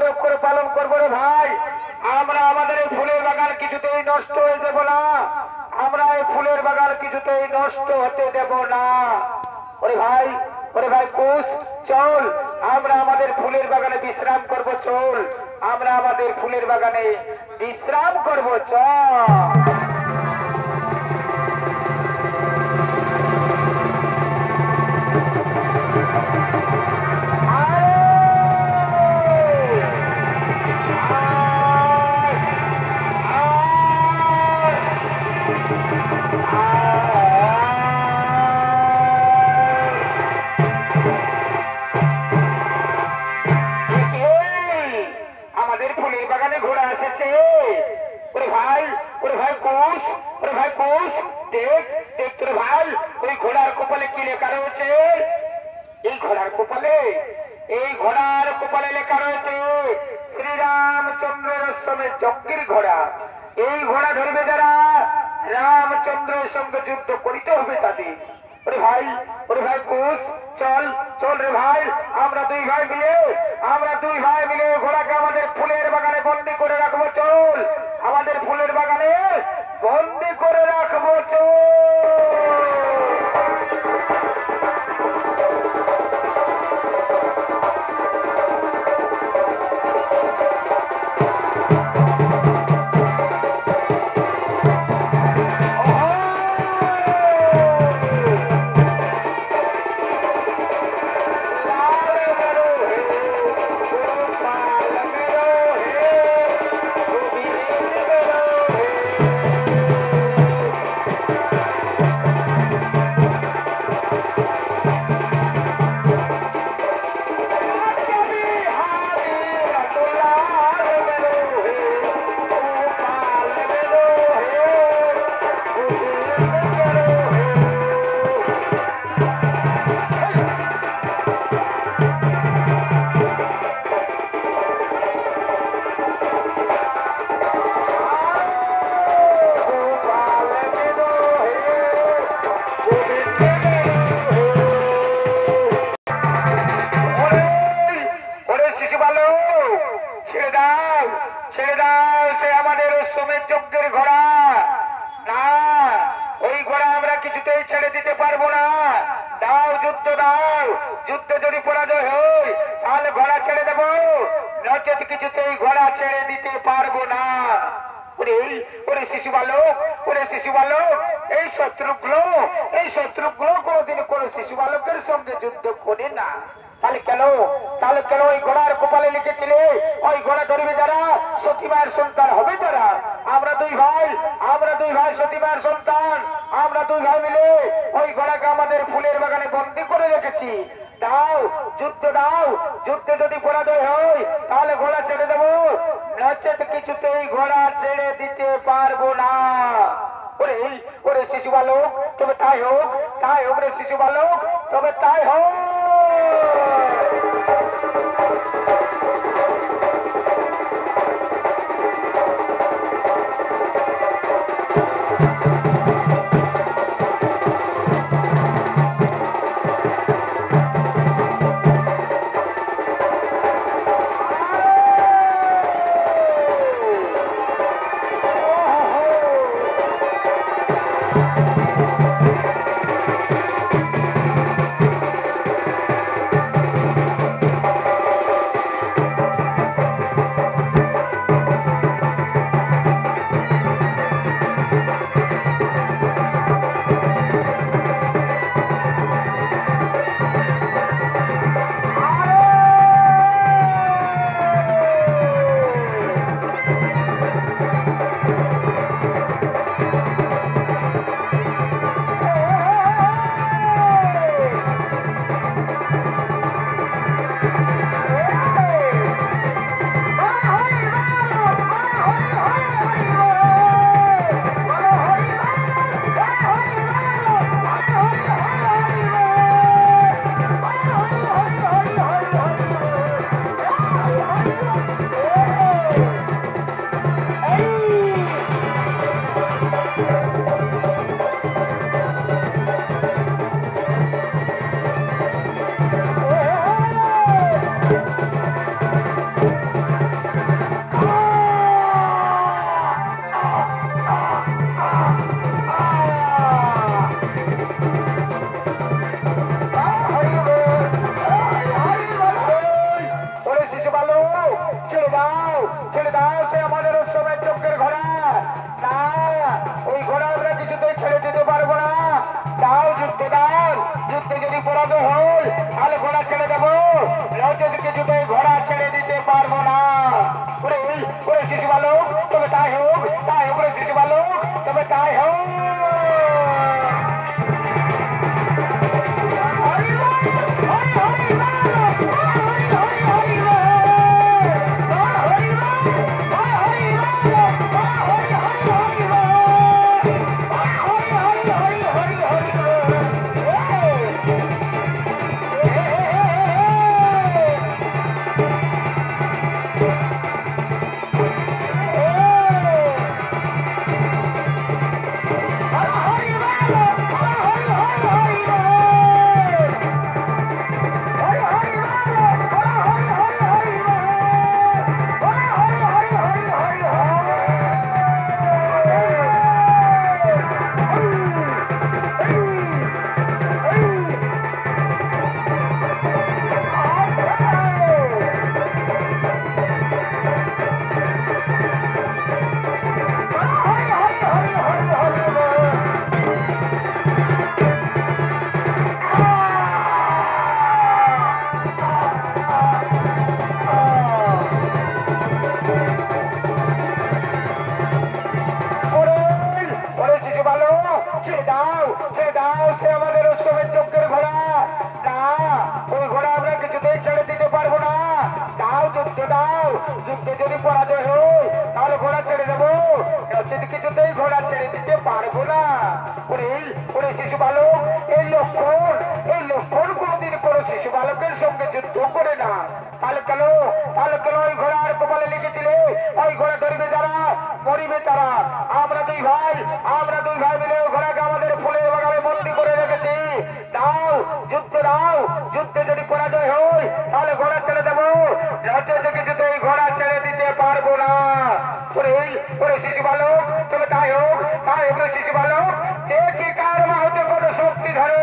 করে অক্ষরে পালন করবো রে ভাই। আমরা আমাদের এই ফুলের বাগান কিছুতেই নষ্ট হয়ে দেব না। আমরা এই ফুলের বাগান কিছুতেই নষ্ট হতে দেব না। ওরে ভাই কুশ, চল আমরা আমাদের ফুলের বাগানে বিশ্রাম করব। চল আমরা আমাদের ফুলের বাগানে বিশ্রাম করব। চল যজ্ঞের ঘোড়া। এই ঘোড়া ধরবে যারা রামচন্দ্রের সঙ্গে যুদ্ধ করিতে হবে তাদের। ওরে ভাই কুশ, চল চল রে ভাই, আমরা দুই ভাই মিলে ঘোড়াকে আমাদের ফুলের বাগানে বন্দি করে রাখবো। চল আমাদের ফুলের বাগানে বন্দি করে রাখবো। চল ছেড়ে দাও সে আমাদের অশ্বমেধ যজ্ঞের ঘোড়া। না, ওই ঘোড়া আমরা কিছুতেই ছেড়ে দিতে পারবো না। দাও, যুদ্ধ দাও। যুদ্ধে যদি পরাজয় হয় তাহলে ঘোড়া ছেড়ে দেবো, নচেত কিছুতেই ঘোড়া ছেড়ে দিতে পারবো না। ওরে শিশু বালক, এই শত্রুগুলো কোনদিন কোন শিশু বালকের সঙ্গে যুদ্ধ করে না। তাহলে কেন ওই ঘোড়ার কপালে লিখেছিলে ওই ঘোড়া ধরবে যারা সতীমার সন্তান হবে যারা। আমরা দুই ভাই সতীমার সন্তান। আমরা দুই ভাই মিলে ওই ঘোড়াকে আমাদের ফুলের বাগানে বন্দি করে রেখেছি। দাও, যুদ্ধ দাও। যুদ্ধে যদি পরাজয় হয় তাহলে ঘোড়া ছেড়ে দেবো, নচেত কিছুতেই ঘোড়া ছেড়ে দিতে পারবো না। ওরে শিশু বালক, তবে তাই হোক রে শিশু বালক, তবে তাই হোক। ছেড়ে দাও সে আমাদের উৎসবের চোখের ঘোড়া না ওই ঘোড়া আমরা কিছুতেই ছেড়ে দিতে পারবো না দাও যুদ্ধে যদি পরাজয় হয় তাহলে ঘোড়া ছেড়ে দেবো নচেত কিছুতেই ঘোড়া ছেড়ে দিতে পারবো না ওরে শিশু বালক তবে তাই হোক রে শিশু বালক তবে তাই হোক যুদ্ধে যদি পরাজয় হয় তাহলে ঘোড়া ছেড়ে দেবো কিছুতেই ঘোড়া ছেড়ে দিতে পারবো না ওরে শিশু বালক এই লক্ষণ কোনদিন কোন শিশু বালকের সঙ্গে যুদ্ধ করে না তাহলে কেন ওই ঘোড়ার কপালে লিখেছিলে ওই ঘোড়া ধরবে যারা মরিবে তারা আমরা দুই ভাই মিলে ঘোড়াকে আমাদের ফুলের বাগানে বন্দি করে রেখেছি যুদ্ধে যদি পরাজয় হয় তাহলে ঘোড়া ছেড়ে দেবো কিছুতেই ঘোড়া ছেড়ে দিতে পারবো না ওরে শিশু বালক তবে তাই হোক শিশু বালক দেখি কার মা হতে কোনো শক্তি ধরে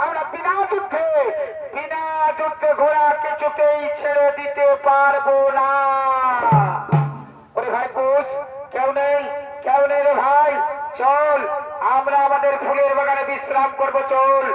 আমরা বিনা যুদ্ধে ঘোড়া কিছুতেই ছেড়ে দিতে পারবো না ওরে ভাই কোচ কেউ নেই রে ভাই চল আমরা আমাদের ফুলের বাগানে বিশ্রাম করবো চল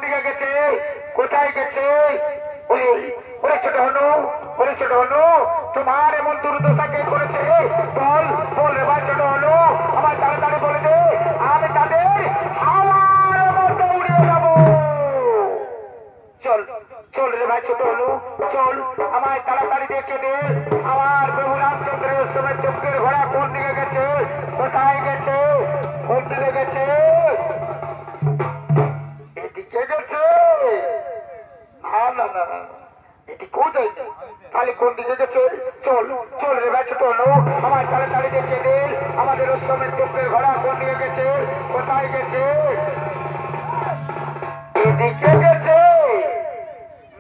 দিকে গেছে, কোথায় গেছে? ওরে ওরে ছোট হনু, ওরে ছোট হনু, তোমার এমন দুর্দশা কে করেছে? বল বল রে ভাই ছোট হনু, আমার তাড়াতাড়ি বলে দে, আমি তাদের হাওয়ার মতো উড়িয়ে যাবো। চল চল রে ভাই ছোট হনু, চল, আমায় তাড়াতাড়ি দেখে দে, আমার প্রভু রামচন্দ্রের সময় চক্রের ঘোড়া কোন দিকে গেছে, কোথায় গেছে, কোন দিকে গেছে? এদিকে গেছে? না না না না, এটি কোথায়? তাহলে কোন দিকে গেছে? চল চল রে ভাই ছোট হলো, আমার তাড়াতাড়ি দেখে দে, আমাদের অষ্টমের চক্রের ঘোড়া কোন দিকে গেছে, কোথায় গেছে? এদিকে গেছে?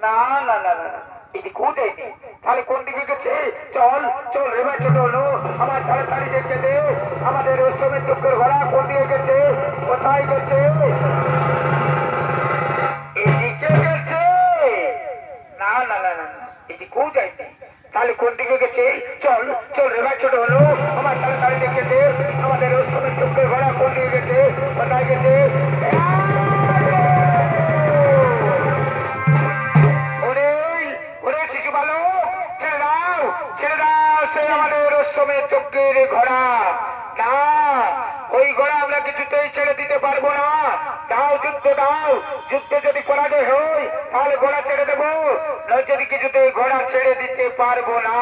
না না না না, এটি কোথায়? তাহলে কোন দিকে গেছে? চল চল রে ভাই ছোট হলো, আমার তাড়াতাড়ি দেখে দে, আমাদের অষ্টমের চক্রের ঘোড়া কোন দিকে গেছে, কোথায় গেছে? এদিকে গেছে? না না না না, এটি কোথায়? তাহলে কোন দিকে গেছে? চল চল রে ভাই ছোট হলো, আমার তাড়াতাড়ি দেখে দে, আমাদের অষ্টমের চক্রের ঘোড়া কোন দিকে গেছে, কোথায় গেছে? ওরে ওরে শিশু বালক, ছেড়ে দাও ছেড়ে দাও, সে আমাদের অষ্টমের চক্রের ঘোড়া। না, ওই ঘোড়া আমরা কিছুতেই ছেড়ে দিতে পারবো না। দাও যুদ্ধ দাও, যুদ্ধে যদি পরাজয় হয় তাহলে ঘোড়া ছেড়ে দেবো, নয় যদি কিছুতেই ঘোড়া ছেড়ে দিতে পারবো না।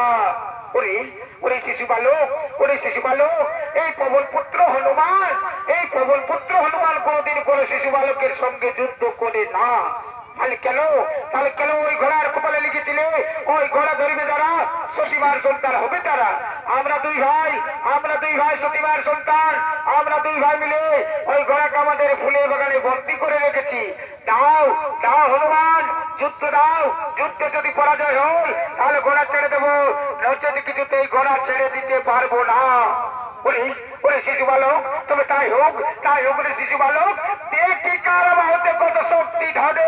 ওরে ওরে শিশু বালক, ওরে শিশু বালক, এই পবন পুত্র হনুমান, এই পবন পুত্র হনুমান কোনদিন কোন শিশু বালকের সঙ্গে যুদ্ধ করে না। তাহলে কেন, তাহলে কেন ওই ঘোড়ার কপালে লিখেছিলে ওই ঘোড়া ধরবে যারা সতীমার সন্তান হবে তারা? আমরা দুই ভাই, আমরা দুই ভাই সতীমার সন্তান, আমরা দুই ভাই মিলে ওই ঘোড়াকে আমাদের ফুলের বাগানে বন্দী করে রেখেছি। দাও দাও হনুমান, যুদ্ধ দাও, যুদ্ধে যদি পরাজয় হয় তাহলে ঘোড়া ছেড়ে দেবো, নচেত কিছুতেই ঘোড়া ছেড়ে দিতে পারবো না। ওরে ওরে শিশু বালক, তবে তাই হোক রে শিশু বালক, দেখি কার হতে কত শক্তি ধরে।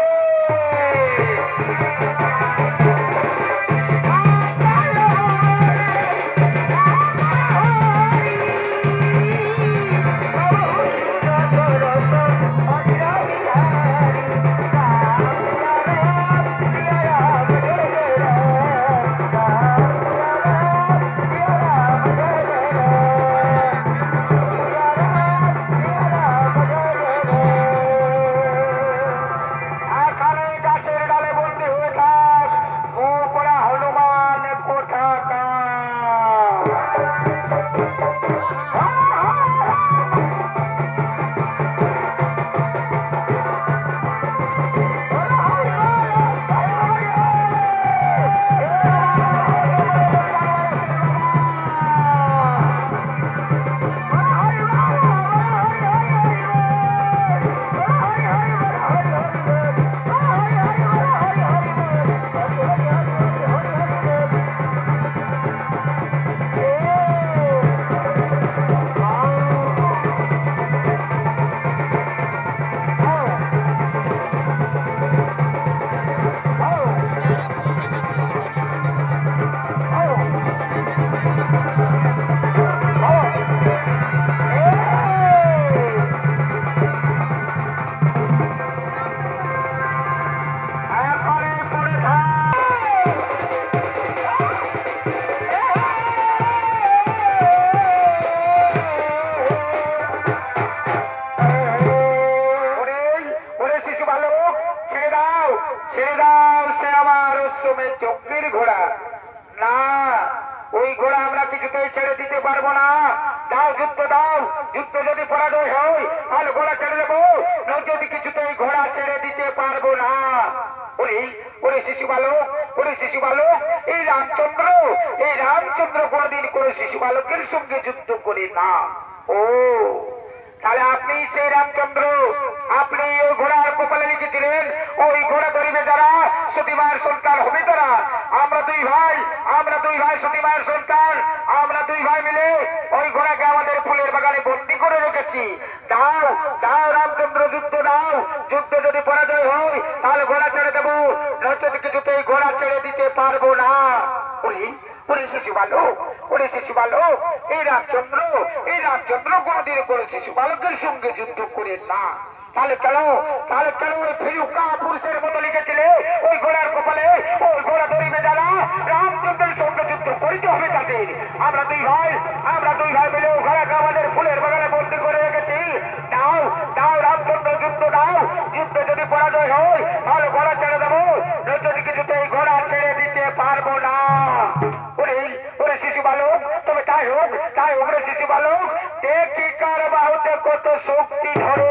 চক্রের ঘোড়া না, ওই ঘোড়া আমরা কিছুতেই ছেড়ে দিতে পারবো না। দাও যুদ্ধ দাও, যুদ্ধ যদি পরাজয় হয় তাহলে ঘোড়া ছেড়ে দেবো, নয় যদি কিছুতেই ঘোড়া ছেড়ে দিতে পারবো না। ওরে ওরে শিশু বালক, ওরে শিশু বালক, এই রামচন্দ্র কোনদিন কোন শিশু বালকের সঙ্গে যুদ্ধ করে না। ও তাহলে আপনি সেই রামচন্দ্র, আপনি ওই ঘোড়ার কপালে লিখেছিলেন ওই ঘোড়া ধরিবে যারা সতীমার সন্তান হবে তারা। আমরা দুই ভাই সতীমার সন্তান, আমরা দুই ভাই মিলে ওই ঘোড়াকে আমাদের ফুলের বাগানে বন্দী করে রেখেছি। দাও দাও রামচন্দ্র, যুদ্ধ দাও, যুদ্ধে যদি পরাজয় হয় তাহলে ঘোড়া ছেড়ে দেবো, নচেত কিছুতেই ঘোড়া ছেড়ে দিতে পারবো না। ওরে শিশু বালক, ওরে শিশু বালক, এই রামচন্দ্র কোনদিন করে শিশু বালকের সঙ্গে যুদ্ধ করে না। তাহলে কেন ওই ফিরুকা পুরুষের মতো লিখেছিলে ওই ঘোড়ার কপালে ওই ঘোড়া ধরিবে যারা রামচন্দ্রের সঙ্গে যুদ্ধ করিতে হবে তাদের। আমরা দুই ভাই মিলে ও ঘোড়াকে আমাদের ফুলের বাগানে বন্দি করে রেখেছি। দাও রামচন্দ্র যুদ্ধ দাও। যুদ্ধ যদি পরাজয় হয় তাহলে ঘোড়া ছেড়ে দেবো, যদি কিছুতে এই ঘোড়া ছেড়ে দিতে পারবো না। ওরে শিশু বালক, তবে তাই হোক রে শিশু বালক, দেখি কার বাহুতে কত শক্তি ধরে।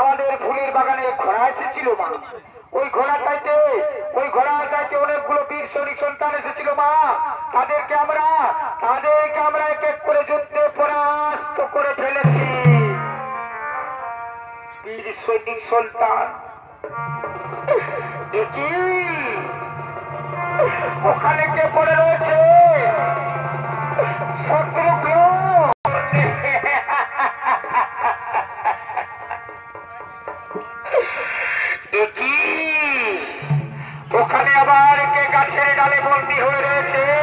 আমাদের ফুলের বাগানে ঘোড়া এসেছিল মা। ওই ঘোড়া চাইতে অনেকগুলো বীর সৈনিক সন্তান এসেছিল মা। তাদেরকে আমরা এক এক করে যুদ্ধে পরাস্ত করে ফেলেছি। বীর সৈনিক সন্তান দেখি ওখানে কে পড়ে রয়েছে? শত্রুঘ্ন। ওখানে আবার কে গাছের ডালে বন্দী হয়ে রয়েছে?